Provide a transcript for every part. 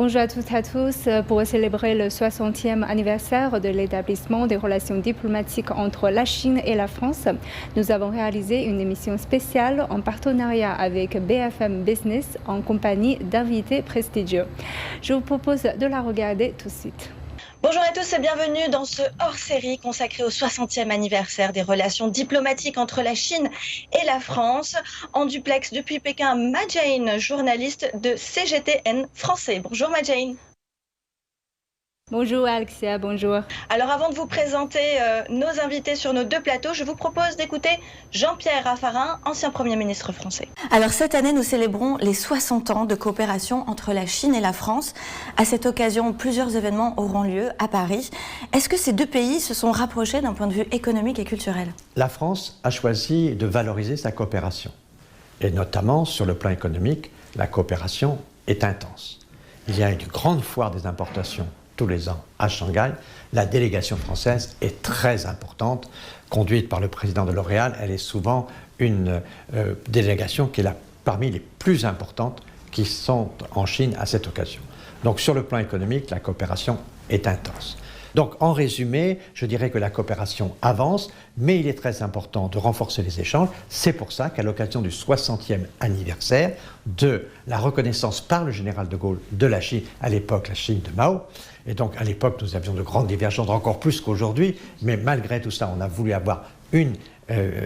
Bonjour à toutes et à tous. Pour célébrer le 60e anniversaire de l'établissement des relations diplomatiques entre la Chine et la France, nous avons réalisé une émission spéciale en partenariat avec BFM Business en compagnie d'invités prestigieux. Je vous propose de la regarder tout de suite. Bonjour à tous et bienvenue dans ce hors-série consacré au 60e anniversaire des relations diplomatiques entre la Chine et la France. En duplex depuis Pékin, Ma-Jane, journaliste de CGTN français. Bonjour Ma-Jane. Bonjour Alexia, bonjour. Alors avant de vous présenter nos invités sur nos deux plateaux, je vous propose d'écouter Jean-Pierre Raffarin, ancien Premier ministre français. Alors cette année, nous célébrons les 60 ans de coopération entre la Chine et la France. À cette occasion, plusieurs événements auront lieu à Paris. Est-ce que ces deux pays se sont rapprochés d'un point de vue économique et culturel? La France a choisi de valoriser sa coopération. Et notamment sur le plan économique, la coopération est intense. Il y a une grande foire des importations tous les ans à Shanghai. La délégation française est très importante, conduite par le président de L'Oréal. Elle est souvent une délégation qui est parmi les plus importantes qui sont en Chine à cette occasion. Donc sur le plan économique, la coopération est intense. Donc en résumé, je dirais que la coopération avance, mais il est très important de renforcer les échanges. C'est pour ça qu'à l'occasion du 60e anniversaire de la reconnaissance par le général de Gaulle de la Chine, à l'époque la Chine de Mao, et donc à l'époque nous avions de grandes divergences, encore plus qu'aujourd'hui, mais malgré tout ça on a voulu avoir une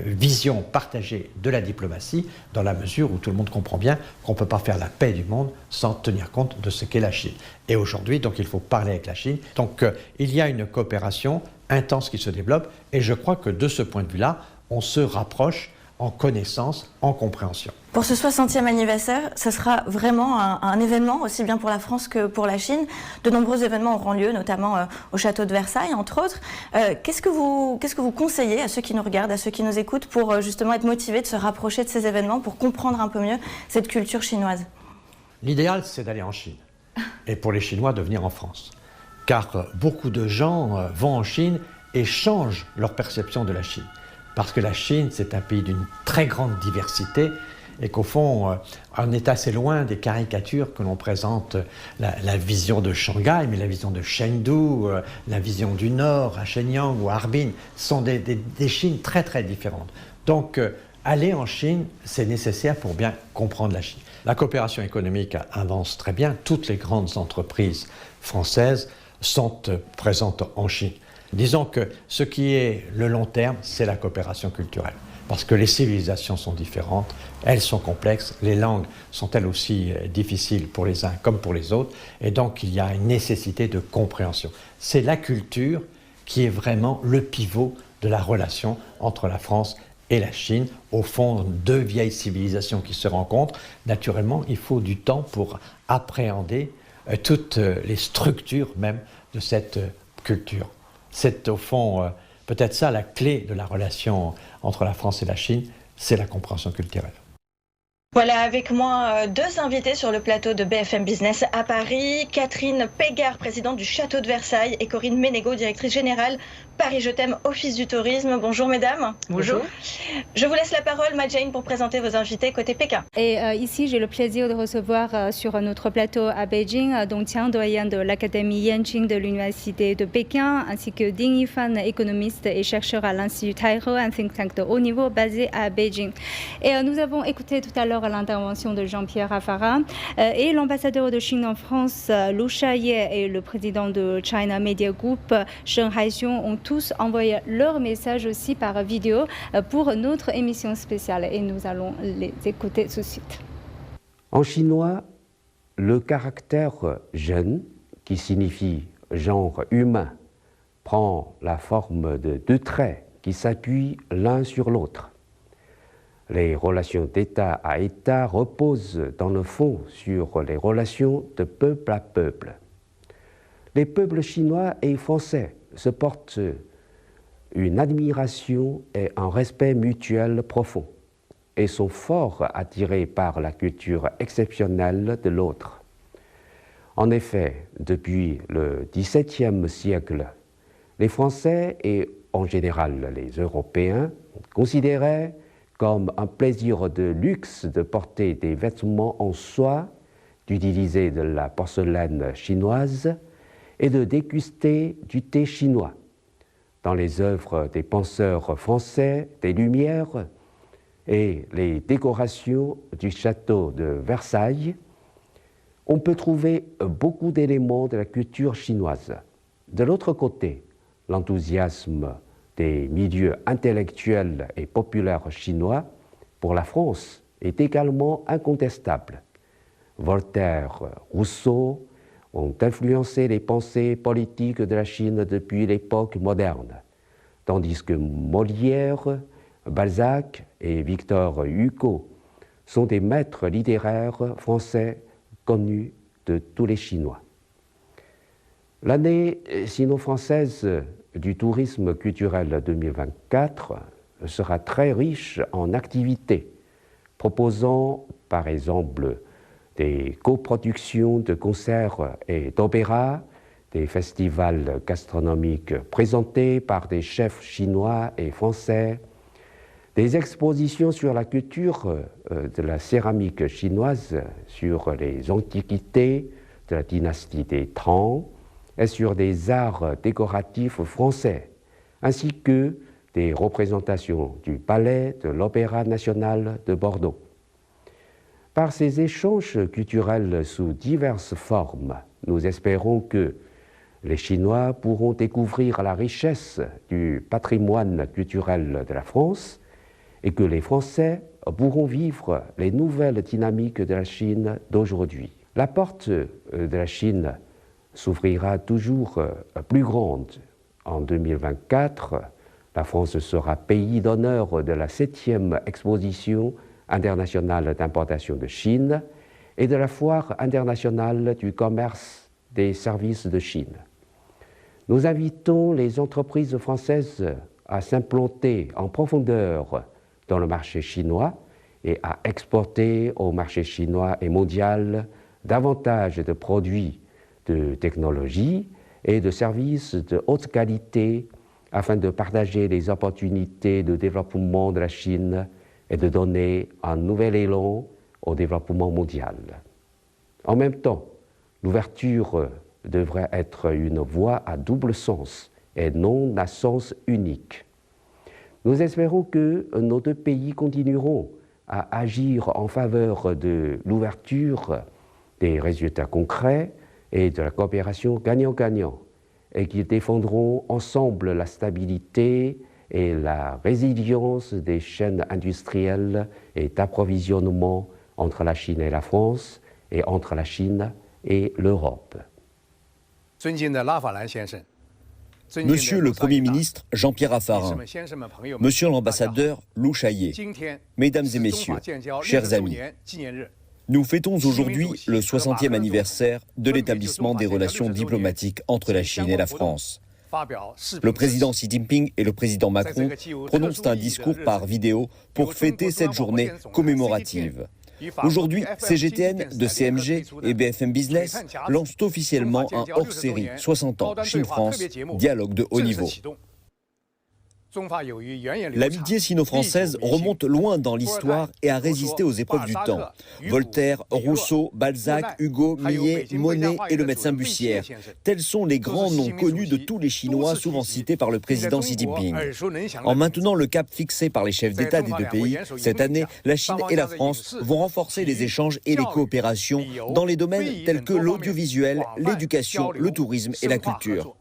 vision partagée de la diplomatie, dans la mesure où tout le monde comprend bien qu'on ne peut pas faire la paix du monde sans tenir compte de ce qu'est la Chine. Et aujourd'hui, donc, il faut parler avec la Chine. Donc, il y a une coopération intense qui se développe, et je crois que de ce point de vue-là, on se rapproche en connaissance, en compréhension. Pour ce 60e anniversaire, ce sera vraiment un événement, aussi bien pour la France que pour la Chine. De nombreux événements auront lieu, notamment au château de Versailles, entre autres. Qu'est-ce que vous conseillez à ceux qui nous regardent, à ceux qui nous écoutent, pour justement être motivés de se rapprocher de ces événements, pour comprendre un peu mieux cette culture chinoise? L'idéal, c'est d'aller en Chine, et pour les Chinois, de venir en France. Car beaucoup de gens vont en Chine et changent leur perception de la Chine. Parce que la Chine, c'est un pays d'une très grande diversité et qu'au fond, on est assez loin des caricatures que l'on présente, la vision de Shanghai, mais la vision de Chengdu, la vision du Nord, à Shenyang ou à Harbin, sont des Chines très très différentes. Donc, aller en Chine, c'est nécessaire pour bien comprendre la Chine. La coopération économique avance très bien. Toutes les grandes entreprises françaises sont présentes en Chine. Disons que ce qui est le long terme, c'est la coopération culturelle. Parce que les civilisations sont différentes, elles sont complexes, les langues sont elles aussi difficiles pour les uns comme pour les autres, et donc il y a une nécessité de compréhension. C'est la culture qui est vraiment le pivot de la relation entre la France et la Chine. Au fond, deux vieilles civilisations qui se rencontrent. Naturellement, il faut du temps pour appréhender toutes les structures même de cette culture. C'est au fond peut-être ça la clé de la relation entre la France et la Chine, c'est la compréhension culturelle. Voilà, avec moi deux invités sur le plateau de BFM Business à Paris. Catherine Pégard, présidente du Château de Versailles, et Corinne Ménégo, directrice générale Paris Je t'aime, Office du tourisme. Bonjour mesdames. Bonjour. Je vous laisse la parole, Ma-Jane, pour présenter vos invités côté Pékin. Et ici, j'ai le plaisir de recevoir sur notre plateau à Beijing Dong Qiang, doyen de l'Académie Yanqing de l'Université de Pékin, ainsi que Ding Yifan, économiste et chercheur à l'Institut Taihe, un think tank de haut niveau basé à Beijing. Et nous avons écouté tout à l'heure l'intervention de Jean-Pierre Raffarin et l'ambassadeur de Chine en France, Lu Shaye, et le président de China Media Group, Shen Haixiong, ont tous envoyé leur message aussi par vidéo pour notre émission spéciale, et nous allons les écouter tout de suite. En chinois, le caractère zhen, qui signifie genre humain, prend la forme de deux traits qui s'appuient l'un sur l'autre. Les relations d'État à État reposent dans le fond sur les relations de peuple à peuple. Les peuples chinois et français se portent une admiration et un respect mutuel profond et sont fort attirés par la culture exceptionnelle de l'autre. En effet, depuis le XVIIe siècle, les Français et en général les Européens considéraient comme un plaisir de luxe de porter des vêtements en soie d'utiliser de la porcelaine chinoise et de déguster du thé chinois. Dans les œuvres des penseurs français des Lumières et les décorations du château de Versailles, on peut trouver beaucoup d'éléments de la culture chinoise. De l'autre côté, l'enthousiasme des milieux intellectuels et populaires chinois pour la France est également incontestable. Voltaire, Rousseau ont influencé les pensées politiques de la Chine depuis l'époque moderne, tandis que Molière, Balzac et Victor Hugo sont des maîtres littéraires français connus de tous les Chinois. L'année sino-française du tourisme culturel 2024 sera très riche en activités, proposant par exemple des coproductions de concerts et d'opéras, des festivals gastronomiques présentés par des chefs chinois et français, des expositions sur la culture de la céramique chinoise, sur les antiquités de la dynastie des Tang et sur des arts décoratifs français, ainsi que des représentations du Palais de l'Opéra national de Bordeaux. Par ces échanges culturels sous diverses formes, nous espérons que les Chinois pourront découvrir la richesse du patrimoine culturel de la France et que les Français pourront vivre les nouvelles dynamiques de la Chine d'aujourd'hui. La porte de la Chine s'ouvrira toujours plus grande. En 2024, la France sera pays d'honneur de la 7e exposition internationale d'importation de Chine et de la foire internationale du commerce des services de Chine. Nous invitons les entreprises françaises à s'implanter en profondeur dans le marché chinois et à exporter au marché chinois et mondial davantage de produits de technologie et de services de haute qualité afin de partager les opportunités de développement de la Chine et de donner un nouvel élan au développement mondial. En même temps, l'ouverture devrait être une voie à double sens et non à sens unique. Nous espérons que nos deux pays continueront à agir en faveur de l'ouverture, des résultats concrets et de la coopération gagnant-gagnant, et qu'ils défendront ensemble la stabilité et la résilience des chaînes industrielles et d'approvisionnement entre la Chine et la France et entre la Chine et l'Europe. Monsieur le Premier ministre Jean-Pierre Raffarin, Monsieur l'ambassadeur Lou Shaye, Mesdames et Messieurs, chers amis, nous fêtons aujourd'hui le 60e anniversaire de l'établissement des relations diplomatiques entre la Chine et la France. Le président Xi Jinping et le président Macron prononcent un discours par vidéo pour fêter cette journée commémorative. Aujourd'hui, CGTN de CMG et BFM Business lancent officiellement un hors-série 60 ans Chine-France, dialogue de haut niveau. L'amitié sino-française remonte loin dans l'histoire et a résisté aux épreuves du temps. Voltaire, Rousseau, Balzac, Hugo, Millet, Monet et le médecin Bussière. Tels sont les grands noms connus de tous les Chinois, souvent cités par le président Xi Jinping. En maintenant le cap fixé par les chefs d'État des deux pays, cette année, la Chine et la France vont renforcer les échanges et les coopérations dans les domaines tels que l'audiovisuel, l'éducation, le tourisme et la culture.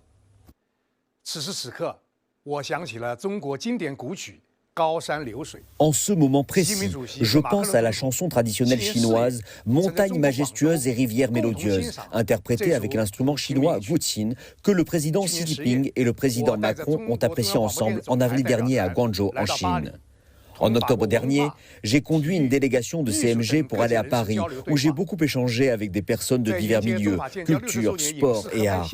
En ce moment précis, je pense à la chanson traditionnelle chinoise « Montagne majestueuse et rivière mélodieuse », interprétée avec l'instrument chinois guqin, que le président Xi Jinping et le président Macron ont apprécié ensemble en avril dernier à Guangzhou, en Chine. En octobre dernier, j'ai conduit une délégation de CMG pour aller à Paris, où j'ai beaucoup échangé avec des personnes de divers milieux, culture, sport et art.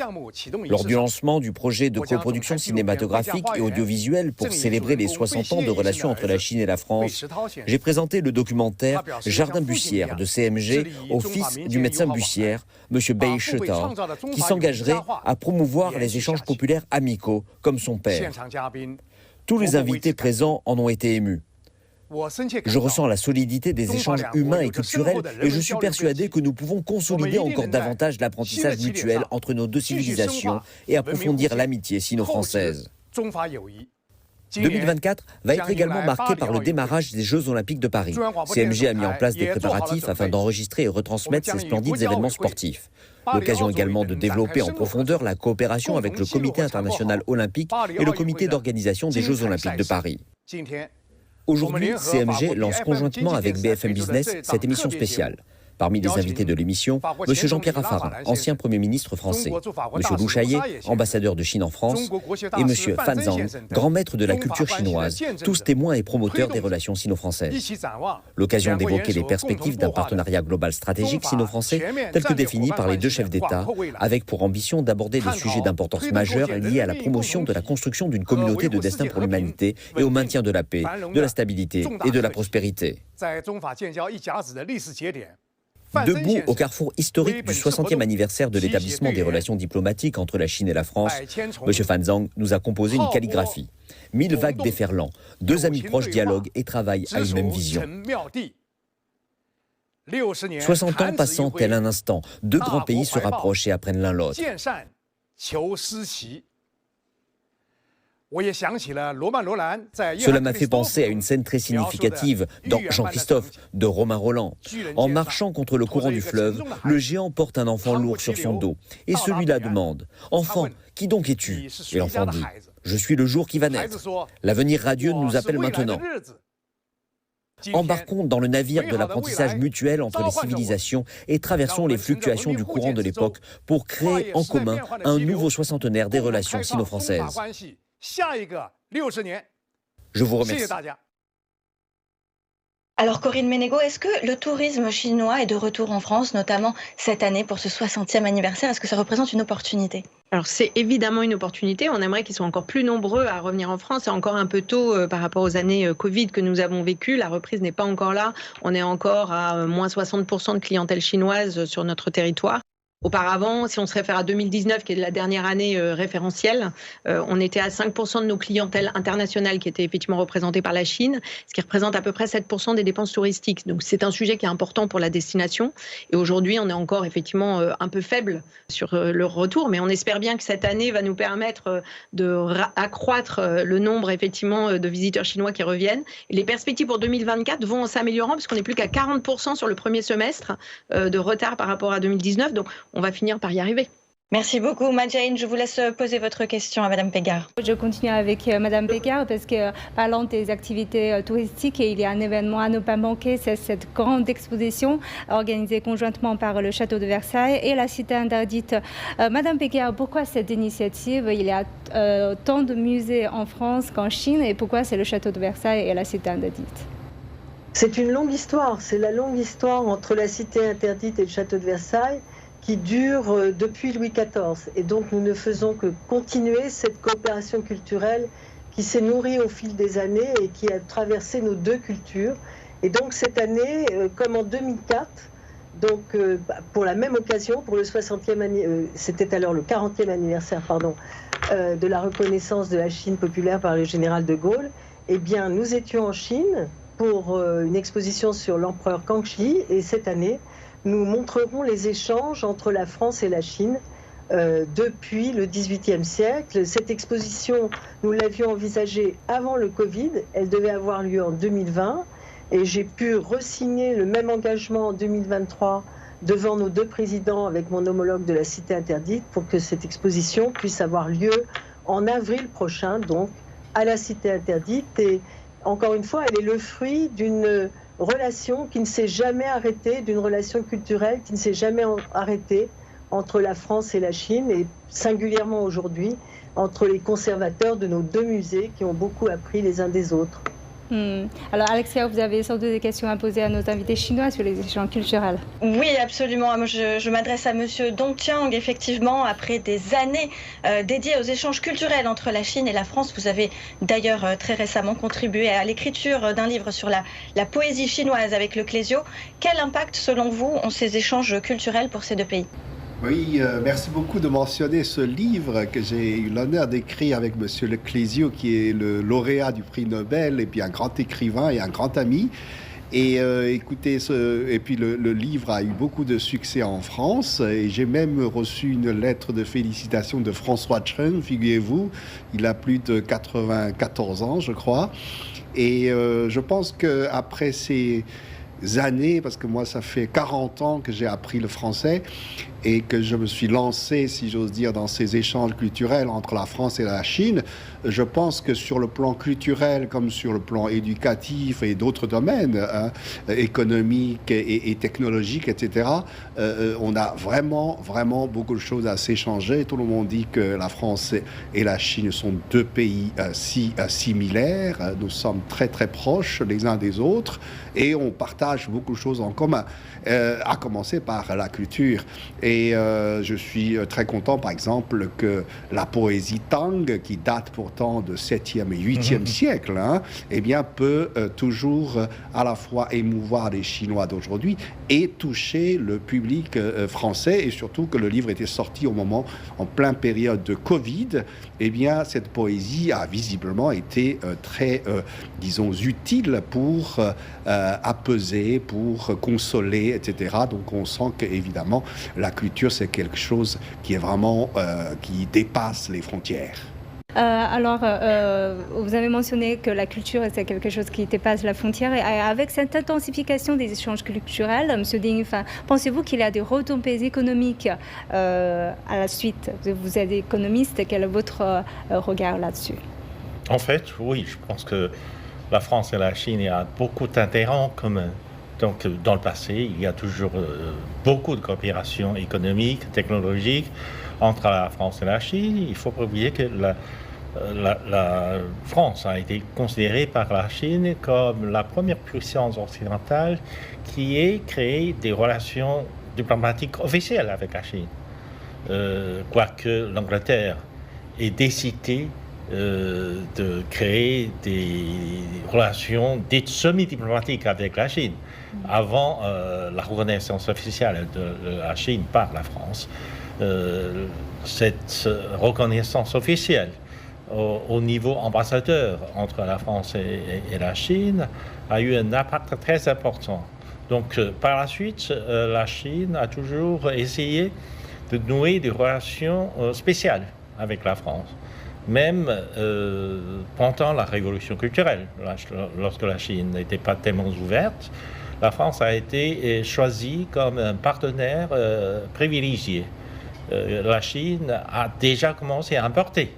Lors du lancement du projet de coproduction cinématographique et audiovisuelle pour célébrer les 60 ans de relations entre la Chine et la France, j'ai présenté le documentaire Jardin Bussière de CMG au fils du médecin Bussière, M. Bei Sheta, qui s'engagerait à promouvoir les échanges populaires amicaux comme son père. Tous les invités présents en ont été émus. Je ressens la solidité des échanges humains et culturels et je suis persuadé que nous pouvons consolider encore davantage l'apprentissage mutuel entre nos deux civilisations et approfondir l'amitié sino-française. 2024 va être également marqué par le démarrage des Jeux Olympiques de Paris. CMG a mis en place des préparatifs afin d'enregistrer et retransmettre ces splendides événements sportifs. L'occasion également de développer en profondeur la coopération avec le Comité international olympique et le Comité d'organisation des Jeux Olympiques de Paris. Aujourd'hui, CMG lance conjointement avec BFM Business cette émission spéciale. Parmi les invités de l'émission, M. Jean-Pierre Raffarin, ancien Premier ministre français, M. Lu Shaye, ambassadeur de Chine en France, et M. Fan Zhang, grand maître de la culture chinoise, tous témoins et promoteurs des relations sino-françaises. L'occasion d'évoquer les perspectives d'un partenariat global stratégique sino-français tel que défini par les deux chefs d'État, avec pour ambition d'aborder des sujets d'importance majeure liés à la promotion de la construction d'une communauté de destin pour l'humanité et au maintien de la paix, de la stabilité et de la prospérité. Debout au carrefour historique du 60e anniversaire de l'établissement des relations diplomatiques entre la Chine et la France, M. Fan Zhang nous a composé une calligraphie. 1000 vagues déferlant, deux amis proches dialoguent et travaillent à une même vision. 60 ans passant tel un instant, deux grands pays se rapprochent et apprennent l'un l'autre. Cela m'a fait penser à une scène très significative dans Jean-Christophe de Romain Rolland. En marchant contre le courant du fleuve, le géant porte un enfant lourd sur son dos. Et celui-là demande « Enfant, qui donc es-tu » Et l'enfant dit « Je suis le jour qui va naître. L'avenir radieux nous appelle maintenant. » Embarquons dans le navire de l'apprentissage mutuel entre les civilisations et traversons les fluctuations du courant de l'époque pour créer en commun un nouveau soixantenaire des relations sino-françaises. Je vous remercie. Alors Corinne Ménégo, est-ce que le tourisme chinois est de retour en France, notamment cette année pour ce 60e anniversaire? Est-ce que ça représente une opportunité? Alors c'est évidemment une opportunité. On aimerait qu'ils soient encore plus nombreux à revenir en France. C'est encore un peu tôt par rapport aux années Covid que nous avons vécues. La reprise n'est pas encore là. On est encore à moins 60% de clientèle chinoise sur notre territoire. Auparavant, si on se réfère à 2019, qui est la dernière année référentielle, on était à 5% de nos clientèles internationales qui étaient effectivement représentées par la Chine, ce qui représente à peu près 7% des dépenses touristiques. Donc c'est un sujet qui est important pour la destination. Et aujourd'hui, on est encore effectivement un peu faible sur le retour, mais on espère bien que cette année va nous permettre d'accroître le nombre effectivement de visiteurs chinois qui reviennent. Et les perspectives pour 2024 vont en s'améliorant, parce qu'on n'est plus qu'à 40% sur le premier semestre de retard par rapport à 2019. Donc on va finir par y arriver. Merci beaucoup, Madjane. Je vous laisse poser votre question à Madame Pégard. Je continue avec Madame Pégard parce que parlant des activités touristiques, il y a un événement à ne pas manquer, c'est cette grande exposition organisée conjointement par le Château de Versailles et la Cité interdite. Madame Pégard, pourquoi cette initiative? Il y a tant de musées en France qu'en Chine et pourquoi c'est le Château de Versailles et la Cité interdite? C'est une longue histoire. C'est la longue histoire entre la Cité interdite et le Château de Versailles qui dure depuis Louis XIV. Et donc nous ne faisons que continuer cette coopération culturelle qui s'est nourrie au fil des années et qui a traversé nos deux cultures. Et donc cette année, comme en 2004, donc pour la même occasion, pour le 60e anniversaire, c'était alors le 40e anniversaire, pardon, de la reconnaissance de la Chine populaire par le général de Gaulle, eh bien nous étions en Chine pour une exposition sur l'empereur Kangxi, et cette année, nous montrerons les échanges entre la France et la Chine depuis le XVIIIe siècle. Cette exposition, nous l'avions envisagée avant le Covid. Elle devait avoir lieu en 2020. Et j'ai pu re-signer le même engagement en 2023 devant nos deux présidents avec mon homologue de la Cité interdite pour que cette exposition puisse avoir lieu en avril prochain, donc à la Cité interdite. Et encore une fois, elle est le fruit d'une relation qui ne s'est jamais arrêtée, d'une relation culturelle qui ne s'est jamais arrêtée entre la France et la Chine, et singulièrement aujourd'hui entre les conservateurs de nos deux musées qui ont beaucoup appris les uns des autres. Alors Alexia, vous avez sans doute des questions à poser à nos invités chinois sur les échanges culturels. Oui, absolument. Moi, je m'adresse à Monsieur Dong Qiang. Effectivement, après des années dédiées aux échanges culturels entre la Chine et la France, vous avez d'ailleurs très récemment contribué à l'écriture d'un livre sur la poésie chinoise avec le Clésio. Quel impact, selon vous, ont ces échanges culturels pour ces deux pays ? Oui, merci beaucoup de mentionner ce livre que j'ai eu l'honneur d'écrire avec Monsieur Le Clésio, qui est le lauréat du prix Nobel, et puis un grand écrivain et un grand ami. Et écoutez, et puis le livre a eu beaucoup de succès en France, et j'ai même reçu une lettre de félicitations de François Chen, figurez-vous. Il a plus de 94 ans, je crois. Et je pense qu'après ces années, parce que moi ça fait 40 ans que j'ai appris le français et que je me suis lancé, si j'ose dire, dans ces échanges culturels entre la France et la Chine, je pense que sur le plan culturel comme sur le plan éducatif et d'autres domaines, économiques et technologiques, etc., on a vraiment beaucoup de choses à s'échanger. Tout le monde dit que la France et la Chine sont deux pays si similaires. Nous sommes très proches les uns des autres et on partage beaucoup de choses en commun, à commencer par la culture. Et je suis très content, par exemple, que la poésie Tang, qui date pourtant de 7e et 8e siècle, eh bien, peut toujours à la fois émouvoir les Chinois d'aujourd'hui et toucher le public français. Et surtout que le livre était sorti en plein période de Covid, eh bien, cette poésie a visiblement été très, disons, utile pour apaiser, pour consoler, etc. Donc on sent qu'évidemment la culture c'est quelque chose qui est vraiment qui dépasse les frontières. Alors, vous avez mentionné que la culture c'est quelque chose qui dépasse la frontière, et avec cette intensification des échanges culturels, M. Ding Yifan, pensez-vous qu'il y a des retombées économiques à la suite? Vous êtes économiste, quel est votre regard là-dessus? En fait, oui, je pense que la France et la Chine, il y a beaucoup d'intérêts en commun. Donc, dans le passé, il y a toujours beaucoup de coopération économique, technologique entre la France et la Chine. Il ne faut pas oublier que la France a été considérée par la Chine comme la première puissance occidentale qui ait créé des relations diplomatiques officielles avec la Chine. Quoique l'Angleterre ait décidé de créer des relations dites semi-diplomatiques avec la Chine avant la reconnaissance officielle de la Chine par la France. Cette reconnaissance officielle au niveau ambassadeur entre la France et la Chine a eu un impact très important. Donc par la suite, la Chine a toujours essayé de nouer des relations spéciales avec la France. Même pendant la révolution culturelle, lorsque la Chine n'était pas tellement ouverte, la France a été choisie comme un partenaire privilégié. La Chine a déjà commencé à importer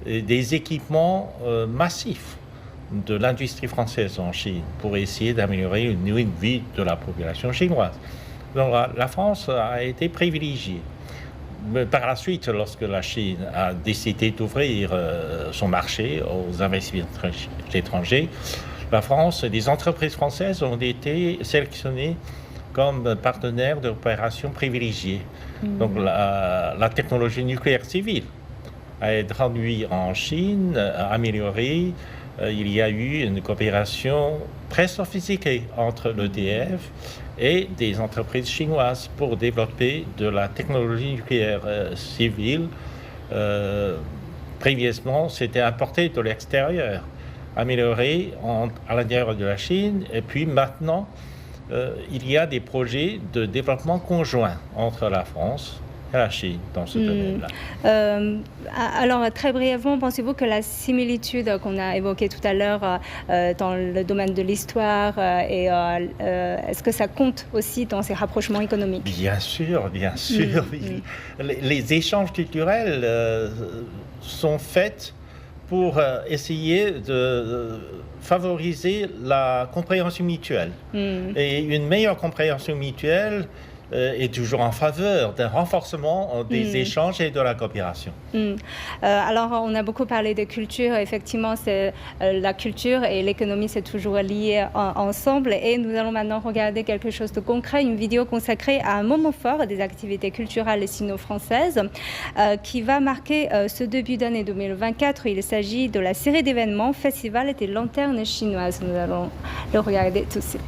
des équipements massifs de l'industrie française en Chine pour essayer d'améliorer une vie de la population chinoise. Donc la France a été privilégiée. Mais par la suite, lorsque la Chine a décidé d'ouvrir son marché aux investissements étrangers, la France, les entreprises françaises ont été sélectionnées comme partenaires d'opérations privilégiées. Donc la technologie nucléaire civile a été traduite en Chine, améliorée. Il y a eu une coopération très sophistiquée entre l'EDF et des entreprises chinoises pour développer de la technologie nucléaire civile. Previousement, c'était importé de l'extérieur, amélioré à l'intérieur de la Chine, et puis maintenant, il y a des projets de développement conjoint entre la France et la Chine dans ce domaine-là. Alors, très brièvement, pensez-vous que la similitude qu'on a évoquée tout à l'heure dans le domaine de l'histoire, est-ce que ça compte aussi dans ces rapprochements économiques? Bien sûr, oui. Les échanges culturels sont faits pour essayer de favoriser la compréhension mutuelle. Et une meilleure compréhension mutuelle est toujours en faveur d'un renforcement des échanges et de la coopération. Alors, on a beaucoup parlé de culture. Effectivement, la culture et l'économie, c'est toujours lié ensemble. Et nous allons maintenant regarder quelque chose de concret, une vidéo consacrée à un moment fort des activités culturelles sino-françaises qui va marquer ce début d'année 2024. Il s'agit de la série d'événements Festival des lanternes chinoises. Nous allons le regarder tout de suite.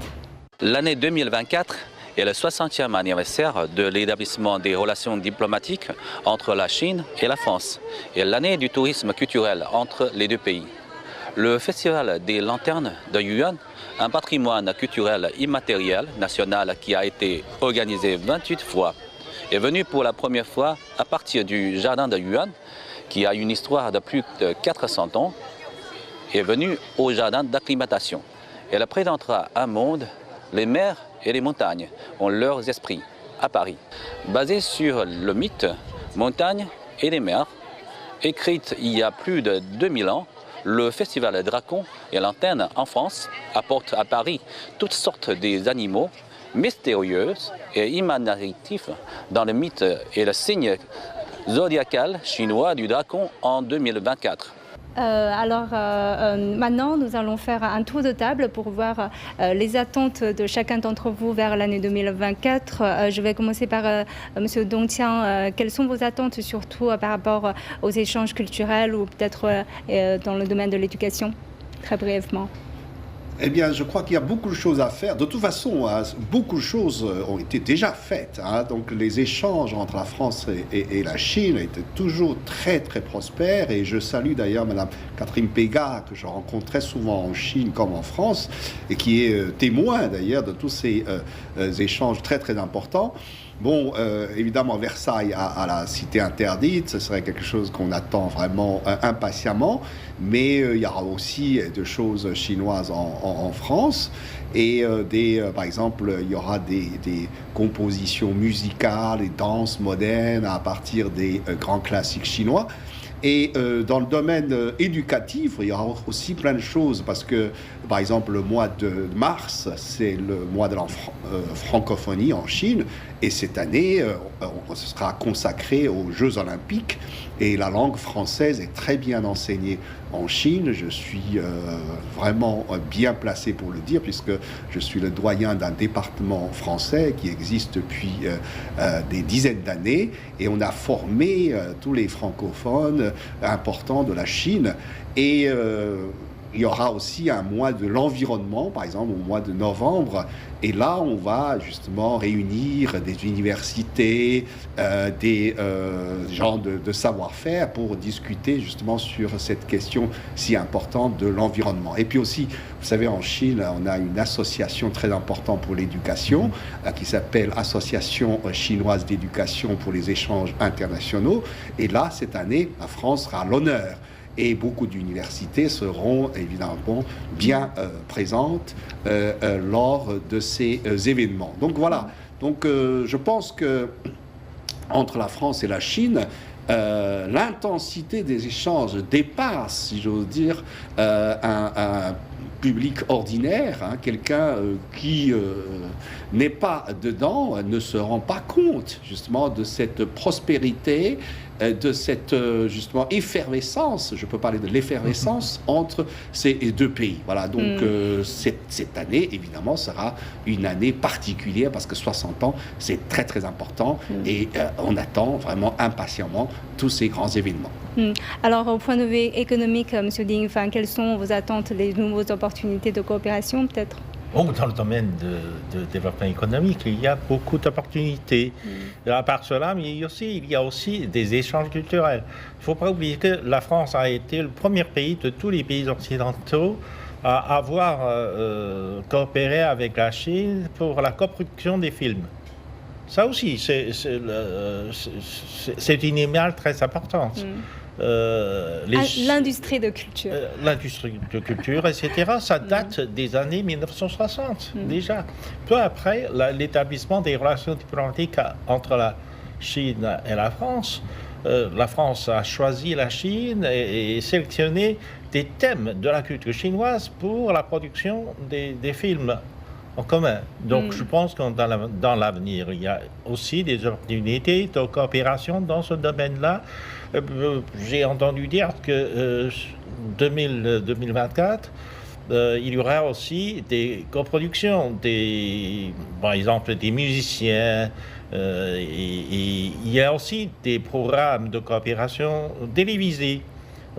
L'année 2024 est le 60e anniversaire de l'établissement des relations diplomatiques entre la Chine et la France et l'année du tourisme culturel entre les deux pays. Le Festival des Lanternes de Yuan, un patrimoine culturel immatériel national qui a été organisé 28 fois, est venu pour la première fois à partir du jardin de Yuan, qui a une histoire de plus de 400 ans, est venu au jardin d'acclimatation. Elle présentera un monde, les mers et les montagnes ont leurs esprits à Paris. Basé sur le mythe, montagne et les mers, écrite il y a plus de 2000 ans, le festival Dracon et Lanterne en France apporte à Paris toutes sortes d'animaux mystérieux et imaginatifs dans le mythe et le signe zodiacal chinois du dragon en 2024. Maintenant, nous allons faire un tour de table pour voir les attentes de chacun d'entre vous vers l'année 2024. Je vais commencer par M. Dong Qiang. Quelles sont vos attentes, surtout par rapport aux échanges culturels ou peut-être dans le domaine de l'éducation, très brièvement? Eh bien, je crois qu'il y a beaucoup de choses à faire. De toute façon, beaucoup de choses ont été déjà faites. Donc, les échanges entre la France et la Chine étaient toujours très, très prospères. Et je salue d'ailleurs Mme Catherine Pégard, que je rencontre très souvent en Chine comme en France, et qui est témoin d'ailleurs de tous ces échanges très, très importants. Bon, évidemment, Versailles à la cité interdite, ce serait quelque chose qu'on attend vraiment impatiemment, mais il y aura aussi des choses chinoises en France, et par exemple, il y aura des compositions musicales et danses modernes à partir des grands classiques chinois. Et dans le domaine éducatif, il y aura aussi plein de choses, parce que, par exemple, le mois de mars, c'est le mois de la francophonie en Chine, et cette année, ce sera consacré aux Jeux olympiques, et la langue française est très bien enseignée en Chine. Je suis vraiment bien placé pour le dire, puisque je suis le doyen d'un département français qui existe depuis des dizaines d'années, et on a formé tous les francophones importants de la Chine. Et il y aura aussi un mois de l'environnement, par exemple au mois de novembre, et là on va justement réunir des universités, des gens de savoir-faire pour discuter justement sur cette question si importante de l'environnement. Et puis aussi, vous savez, en Chine, on a une association très importante pour l'éducation qui s'appelle Association chinoise d'éducation pour les échanges internationaux, et là cette année la France sera à l'honneur. Et beaucoup d'universités seront évidemment bien présentes lors de ces événements. Donc voilà. Donc je pense que entre la France et la Chine, l'intensité des échanges dépasse, si j'ose dire, un public ordinaire. Quelqu'un qui n'est pas dedans ne se rend pas compte justement de cette prospérité, de cette justement effervescence, je peux parler de l'effervescence entre ces deux pays. Voilà, donc cette année, évidemment, sera une année particulière, parce que 60 ans, c'est très très important, et on attend vraiment impatiemment tous ces grands événements. Alors, au point de vue économique, M. Ding Yifan, quelles sont vos attentes, les nouvelles opportunités de coopération peut-être? Dans le domaine de développement économique, il y a beaucoup d'opportunités. À part cela, mais il y a aussi des échanges culturels. Il ne faut pas oublier que la France a été le premier pays de tous les pays occidentaux à avoir coopéré avec la Chine pour la coproduction des films. Ça aussi, c'est une image très importante. L'industrie de culture. L'industrie de culture, etc., ça date des années 1960 déjà. Peu après l'établissement des relations diplomatiques entre la Chine et la France a choisi la Chine et sélectionné des thèmes de la culture chinoise pour la production des films en commun. Donc je pense que dans l'avenir, il y a aussi des opportunités de coopération dans ce domaine-là. J'ai entendu dire que 2024, il y aura aussi des coproductions, par exemple des musiciens, et il y a aussi des programmes de coopération télévisés.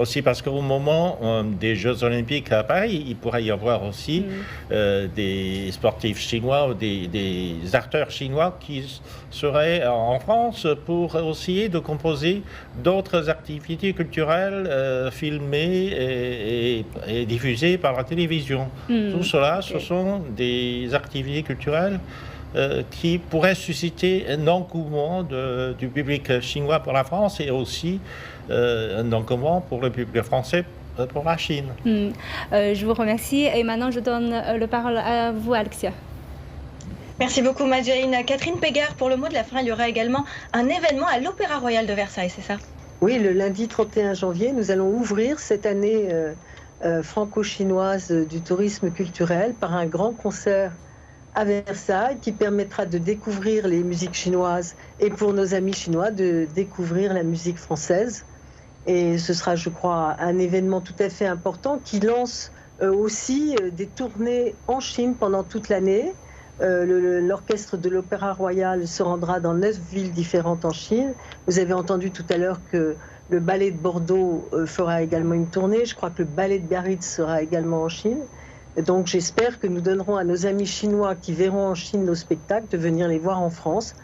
aussi parce qu'au moment des Jeux Olympiques à Paris, il pourrait y avoir aussi des sportifs chinois ou des acteurs chinois qui seraient en France pour essayer de composer d'autres activités culturelles filmées et diffusées par la télévision. Tout cela, ce sont des activités culturelles qui pourraient susciter un engouement du public chinois pour la France et aussi un engouement pour le public français pour la Chine. Je vous remercie et maintenant je donne la parole à vous, Alexia. Merci beaucoup, Madjane. Catherine Pégard, pour le mot de la fin, il y aura également un événement à l'Opéra Royal de Versailles, c'est ça? Oui, le lundi 31 janvier, nous allons ouvrir cette année franco-chinoise du tourisme culturel par un grand concert à Versailles qui permettra de découvrir les musiques chinoises et pour nos amis chinois de découvrir la musique française. Et ce sera, je crois, un événement tout à fait important qui lance aussi des tournées en Chine pendant toute l'année. L'orchestre de l'Opéra Royal se rendra dans 9 villes différentes en Chine. Vous avez entendu tout à l'heure que le ballet de Bordeaux fera également une tournée. Je crois que le ballet de Biarritz sera également en Chine. Et donc j'espère que nous donnerons à nos amis chinois qui verront en Chine nos spectacles de venir les voir en France.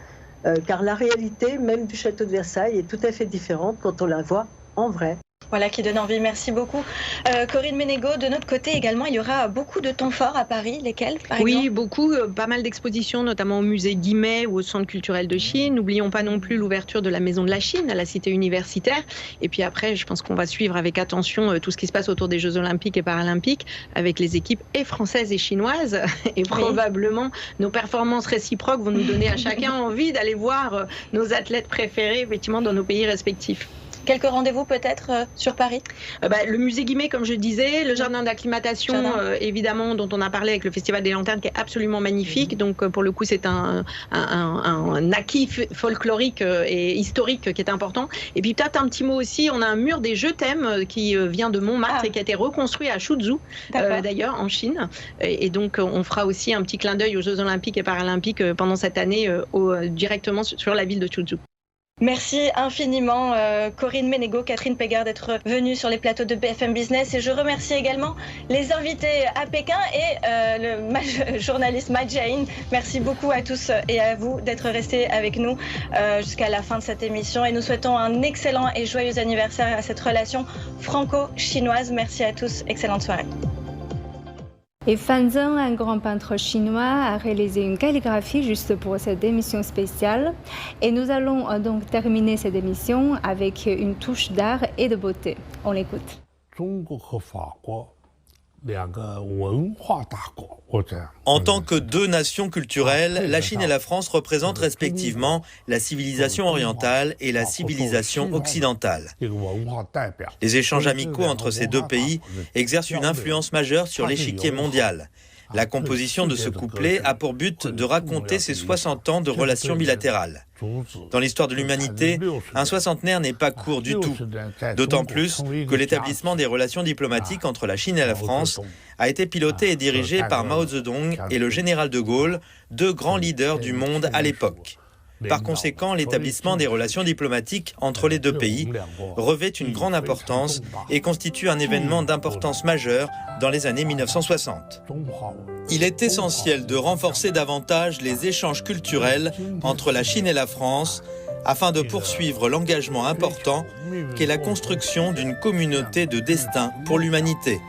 Car la réalité même du château de Versailles est tout à fait différente quand on la voit en vrai. Voilà qui donne envie, merci beaucoup. Corinne Ménégo, de notre côté également, il y aura beaucoup de temps forts à Paris, lesquels par exemple? Oui, beaucoup, pas mal d'expositions, notamment au musée Guimet ou au Centre culturel de Chine. N'oublions pas non plus l'ouverture de la Maison de la Chine à la cité universitaire. Et puis après, je pense qu'on va suivre avec attention tout ce qui se passe autour des Jeux Olympiques et Paralympiques avec les équipes et françaises et chinoises. Et probablement, nos performances réciproques vont nous donner à chacun envie d'aller voir nos athlètes préférés, effectivement, dans nos pays respectifs. Quelques rendez-vous peut-être sur Paris? Le musée Guimet, comme je disais, le jardin d'acclimatation, évidemment, dont on a parlé avec le Festival des Lanternes, qui est absolument magnifique. Donc, pour le coup, c'est un acquis folklorique et historique qui est important. Et puis, peut-être un petit mot aussi, on a un mur des Je t'aime qui vient de Montmartre et qui a été reconstruit à Suzhou, d'ailleurs, en Chine. Et donc, on fera aussi un petit clin d'œil aux Jeux Olympiques et Paralympiques pendant cette année directement sur la ville de Suzhou. Merci infiniment Corinne Ménégo, Catherine Pégard d'être venues sur les plateaux de BFM Business et je remercie également les invités à Pékin et le journaliste Madjane. Merci beaucoup à tous et à vous d'être restés avec nous jusqu'à la fin de cette émission et nous souhaitons un excellent et joyeux anniversaire à cette relation franco-chinoise. Merci à tous, excellente soirée. Et Fan Zheng, un grand peintre chinois, a réalisé une calligraphie juste pour cette émission spéciale. Et nous allons donc terminer cette émission avec une touche d'art et de beauté. On l'écoute. En tant que deux nations culturelles, la Chine et la France représentent respectivement la civilisation orientale et la civilisation occidentale. Les échanges amicaux entre ces deux pays exercent une influence majeure sur l'échiquier mondial. La composition de ce couplet a pour but de raconter ces 60 ans de relations bilatérales. Dans l'histoire de l'humanité, un soixantenaire n'est pas court du tout. D'autant plus que l'établissement des relations diplomatiques entre la Chine et la France a été piloté et dirigé par Mao Zedong et le général de Gaulle, deux grands leaders du monde à l'époque. Par conséquent, l'établissement des relations diplomatiques entre les deux pays revêt une grande importance et constitue un événement d'importance majeure dans les années 1960. Il est essentiel de renforcer davantage les échanges culturels entre la Chine et la France afin de poursuivre l'engagement important qu'est la construction d'une communauté de destin pour l'humanité.